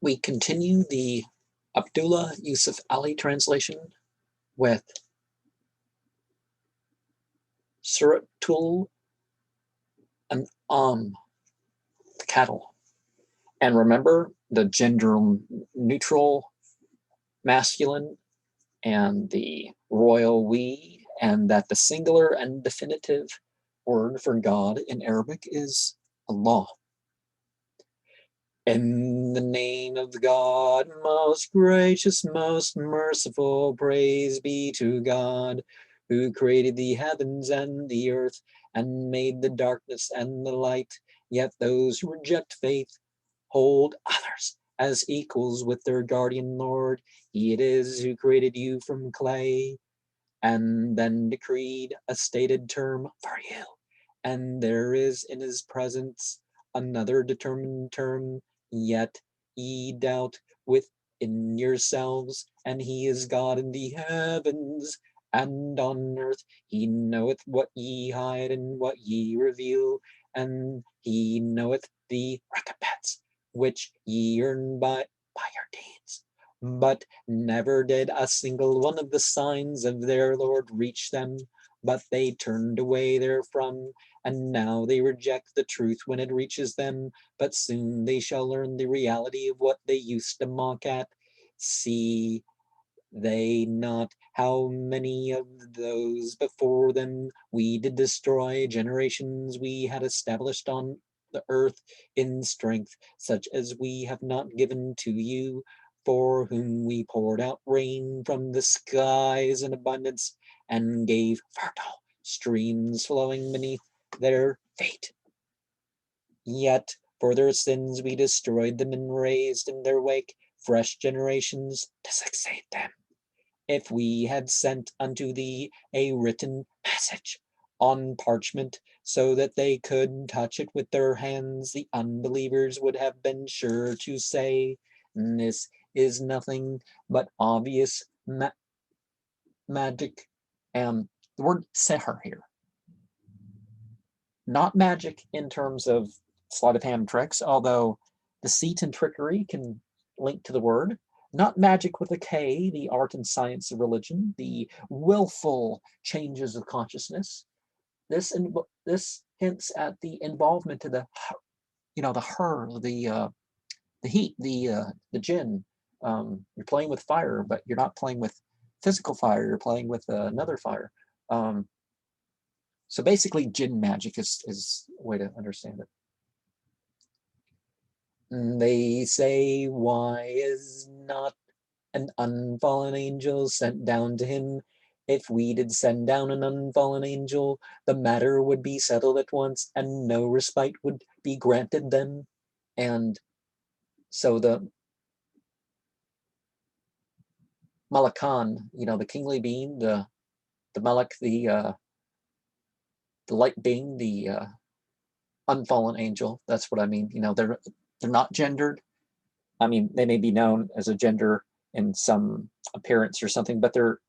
We continue the Abdullah Yusuf Ali translation with Suratul An'am, the cattle. And remember the gender neutral masculine and the royal we, and that the singular and definitive word for God in Arabic is Allah. In the name of God, most gracious, most merciful, praise be to God, who created the heavens and the earth, and made the darkness and the light. Yet those who reject faith hold others as equals with their guardian Lord. He it is who created you from clay, and then decreed a stated term for you. And there is in his presence another determined term, yet ye doubt within yourselves, and he is God in the heavens and on earth. He knoweth what ye hide and what ye reveal, and he knoweth the recompense which ye earn by your deeds. But never did a single one of the signs of their Lord reach them, but they turned away therefrom, and now they reject the truth when it reaches them, but soon they shall learn the reality of what they used to mock at. See they not how many of those before them we did destroy, generations we had established on the earth in strength, such as we have not given to you, for whom we poured out rain from the skies in abundance, and gave fertile streams flowing beneath their feet. Yet for their sins we destroyed them, and raised in their wake fresh generations to succeed them. If we had sent unto thee a written message on parchment, so that they could touch it with their hands, the unbelievers would have been sure to say, this is nothing but obvious magic. And the word seher here, not magic in terms of sleight of hand tricks, although deceit and trickery can link to the word. Not magic with a K, the art and science of religion, the willful changes of consciousness. This hints at the involvement of the the heat, the jinn. You're playing with fire, but you're not playing with physical fire. You're playing with another fire. So basically, jinn magic is a way to understand it. They say, why is not an unfallen angel sent down to him? If we did send down an unfallen angel, the matter would be settled at once, and no respite would be granted them. And so the Malakan, the kingly being, the Malak, the light being, the unfallen angel. That's what I mean. They're not gendered. I mean, they may be known as a gender in some appearance or something, but they're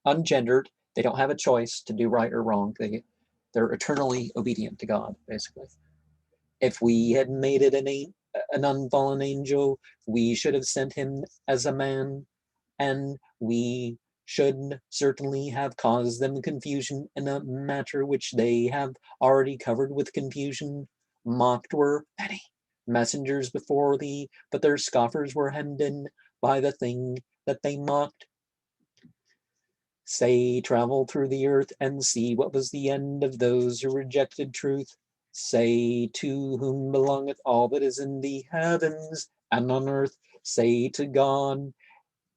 ungendered. They don't have a choice to do right or wrong. They're eternally obedient to God, basically. If we had made it an unfallen angel, we should have sent him as a man, and we should certainly have caused them confusion in a matter which they have already covered with confusion. Mocked were many messengers before thee, but their scoffers were hemmed in by the thing that they mocked. Say, travel through the earth and see what was the end of those who rejected truth. Say, to whom belongeth all that is in the heavens and on earth. Say to God,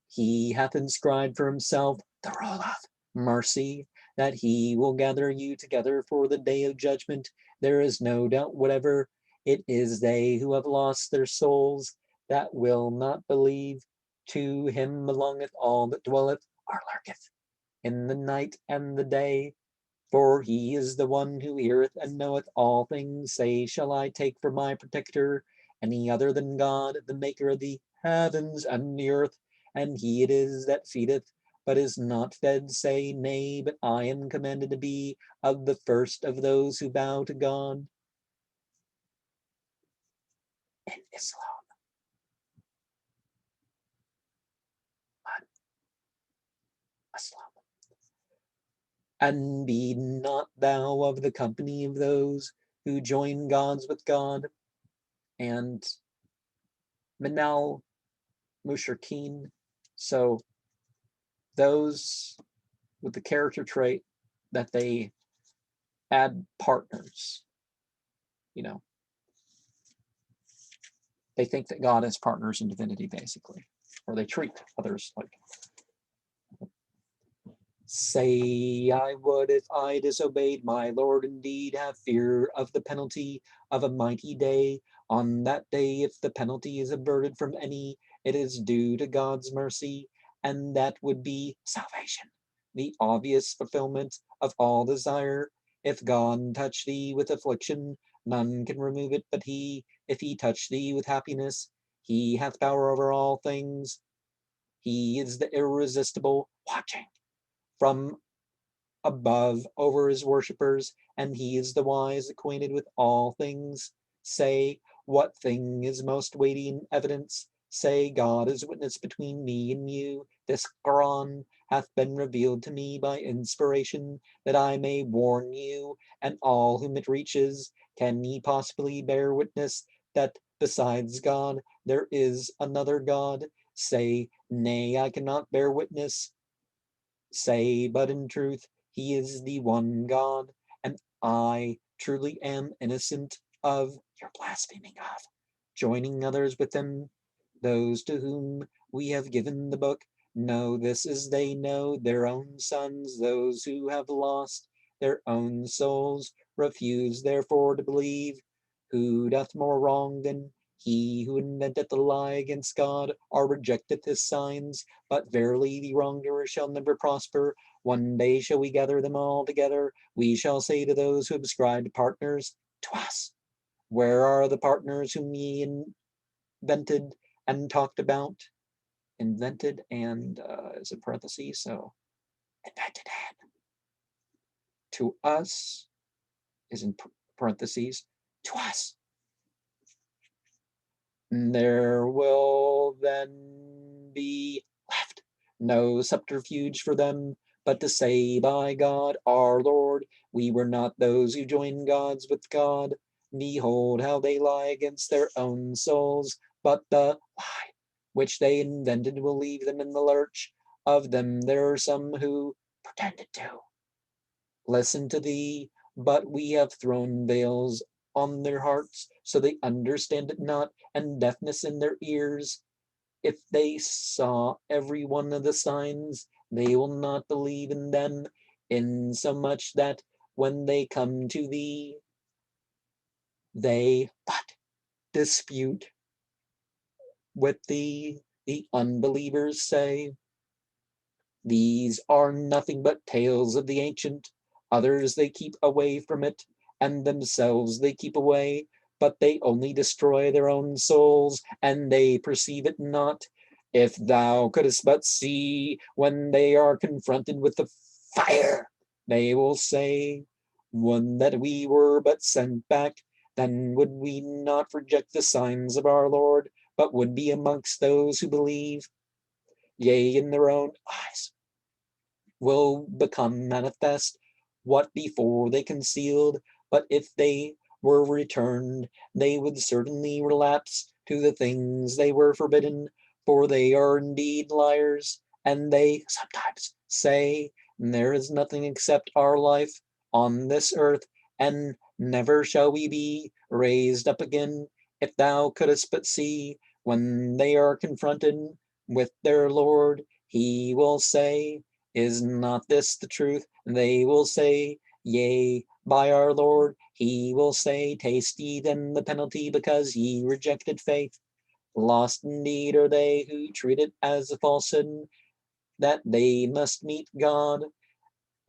he hath inscribed for himself the roll of mercy, that he will gather you together for the day of judgment. There is no doubt whatever. It is they who have lost their souls that will not believe. To him belongeth all that dwelleth or lurketh in the night and the day. For he is the one who heareth and knoweth all things. Say, shall I take for my protector any other than God, the maker of the heavens and the earth? And he it is that feedeth, but is not fed. Say, nay, but I am commanded to be of the first of those who bow to God. In Islam, And be not thou of the company of those who join gods with God, and Minal Mushrikeen. So those with the character trait that they add partners, you know, they think that God has partners in divinity, basically, or they treat others like. Say I would, if I disobeyed my Lord, indeed have fear of the penalty of a mighty day. On that day, if the penalty is averted from any, it is due to God's mercy, and that would be salvation, the obvious fulfillment of all desire. If God touch thee with affliction, none can remove it but he. If he touch thee with happiness, he hath power over all things. He is the irresistible, watching from above over his worshippers, and he is the wise, acquainted with all things. Say, what thing is most weighty in evidence? Say, God is witness between me and you. This Quran hath been revealed to me by inspiration, that I may warn you and all whom it reaches. Can ye possibly bear witness that besides God there is another God? Say, nay, I cannot bear witness. Say, but in truth, he is the one God, and I truly am innocent of your blaspheming of, joining others with them. Those to whom we have given the book know this as they know their own sons. Those who have lost their own souls refuse therefore to believe. Who doth more wrong than he who inventeth the lie against God, or rejecteth his signs? But verily the wrongdoer shall never prosper. One day shall we gather them all together. We shall say to those who have ascribed partners to us, where are the partners whom ye invented and talked about? Invented and is a parenthesis, so invented and to us is in parentheses, to us. There will then be left no subterfuge for them, but to say, by God, our Lord, we were not those who joined gods with God. Behold how they lie against their own souls, but the lie which they invented will leave them in the lurch. Of them there are some who pretended to listen to thee, but we have thrown veils on their hearts, so they understand it not, and deafness in their ears. If they saw every one of the signs, they will not believe in them, insomuch that when they come to thee, they but dispute with thee. The unbelievers say, these are nothing but tales of the ancient. Others they keep away from it, and themselves they keep away, but they only destroy their own souls, and they perceive it not. If thou couldst but see when they are confronted with the fire, they will say, would that we were but sent back, then would we not reject the signs of our Lord, but would be amongst those who believe. Yea, in their own eyes will become manifest what before they concealed, but if they were returned, they would certainly relapse to the things they were forbidden, for they are indeed liars, and they sometimes say, there is nothing except our life on this earth, and never shall we be raised up again. If thou couldst but see, when they are confronted with their Lord, he will say, is not this the truth? They will say, yea, by our Lord. He will say, taste ye then the penalty, because ye rejected faith. Lost indeed are they who treat it as a falsehood, that they must meet God,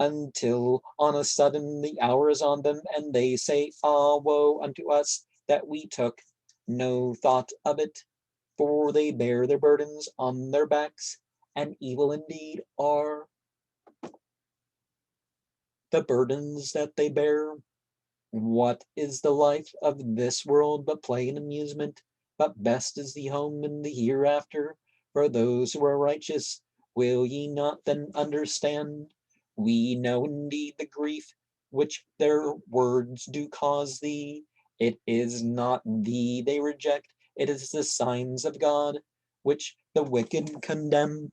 until on a sudden the hour is on them, and they say, ah, woe unto us, that we took no thought of it. For they bear their burdens on their backs, and evil indeed are the burdens that they bear. What is the life of this world but play and amusement? But best is the home in the hereafter for those who are righteous. Will ye not then understand? We know indeed the grief which their words do cause thee. It is not thee they reject, it is the signs of God, which the wicked condemn.